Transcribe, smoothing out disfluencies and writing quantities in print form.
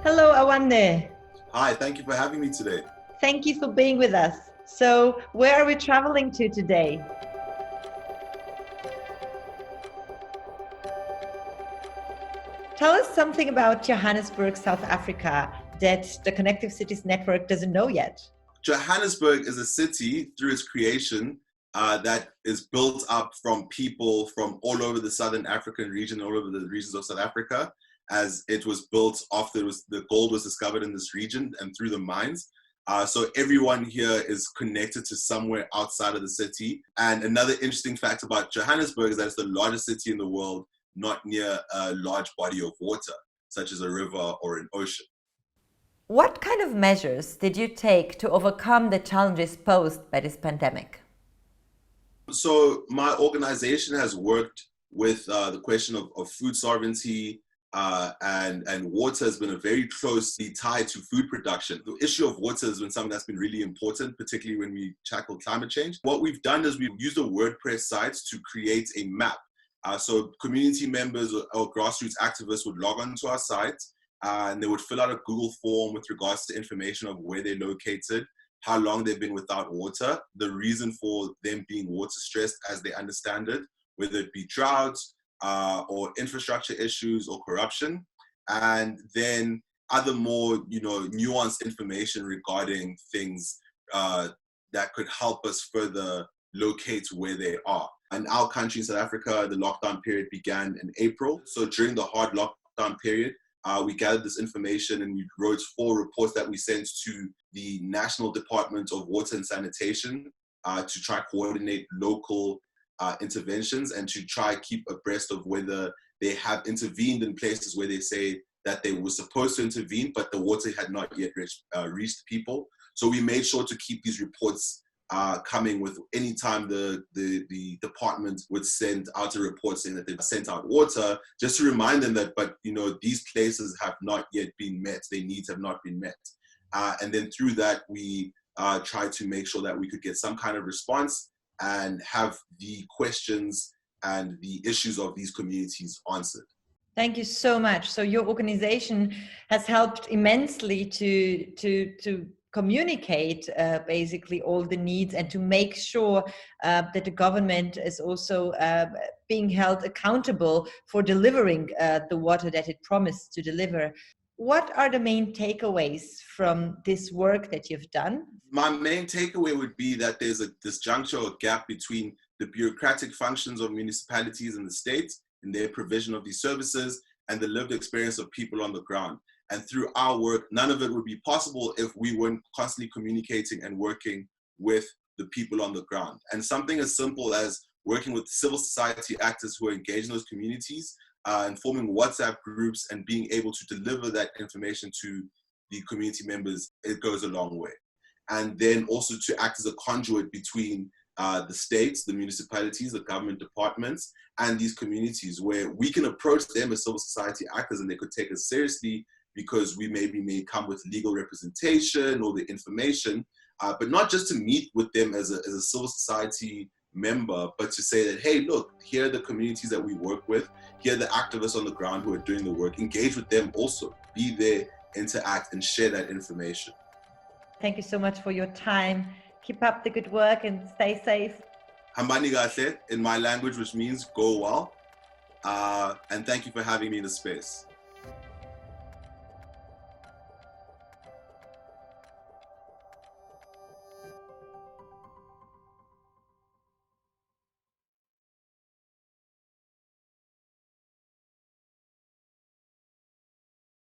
Hello, Awande. Hi, thank you for having me today. Thank you for being with us. So, where are we traveling to today? Tell us something about Johannesburg, South Africa, that the Connective Cities Network doesn't know yet. Johannesburg is a city through its creation that is built up from people from all over the Southern African region, all over the regions of South Africa, as it was built after the gold was discovered in this region and through the mines. So everyone here is connected to somewhere outside of the city. And another interesting fact about Johannesburg is that it's the largest city in the world, not near a large body of water, such as a river or an ocean. What kind of measures did you take to overcome the challenges posed by this pandemic? So my organization has worked with the question of food sovereignty, and water has been a very closely tied to food production. The issue of water has been something that's been really important, particularly when we tackle climate change. What we've done is we've used a WordPress site to create a map. So community members or grassroots activists would log onto our site and they would fill out a Google form with regards to information of where they're located, how long they've been without water, the reason for them being water stressed as they understand it, whether it be droughts, or infrastructure issues or corruption, and then other more nuanced information regarding things that could help us further locate where they are. In our country, South Africa, the lockdown period began in April. So during the hard lockdown period, we gathered this information and we wrote 4 reports that we sent to the National Department of Water and Sanitation to try coordinate local interventions and to try keep abreast of whether they have intervened in places where they say that they were supposed to intervene, but the water had not yet reached people. So we made sure to keep these reports coming with any time the department would send out a report saying that they've sent out water, just to remind them that, but these places have not yet been met, their needs have not been met. And then through that, we tried to make sure that we could get some kind of response and have the questions and the issues of these communities answered. Thank you so much. So your organization has helped immensely to communicate basically all the needs and to make sure that the government is also being held accountable for delivering the water that it promised to deliver. What are the main takeaways from this work that you've done? My main takeaway would be that there's a disjuncture or gap between the bureaucratic functions of municipalities and the state in their provision of these services and the lived experience of people on the ground. And through our work, none of it would be possible if we weren't constantly communicating and working with the people on the ground. And something as simple as working with civil society actors who are engaged in those communities and forming WhatsApp groups and being able to deliver that information to the community members, it goes a long way. And then also to act as a conduit between the states, the municipalities, the government departments, and these communities, where we can approach them as civil society actors and they could take us seriously because we may come with legal representation or the information, but not just to meet with them as a civil society member, but to say that, hey, look, here are the communities that we work with, here are the activists on the ground who are doing the work, engage with them also, be there, interact, and share that information. Thank you so much for your time. Keep up the good work and stay safe. Hambani kahle in my language, which means go well. And thank you for having me in the space.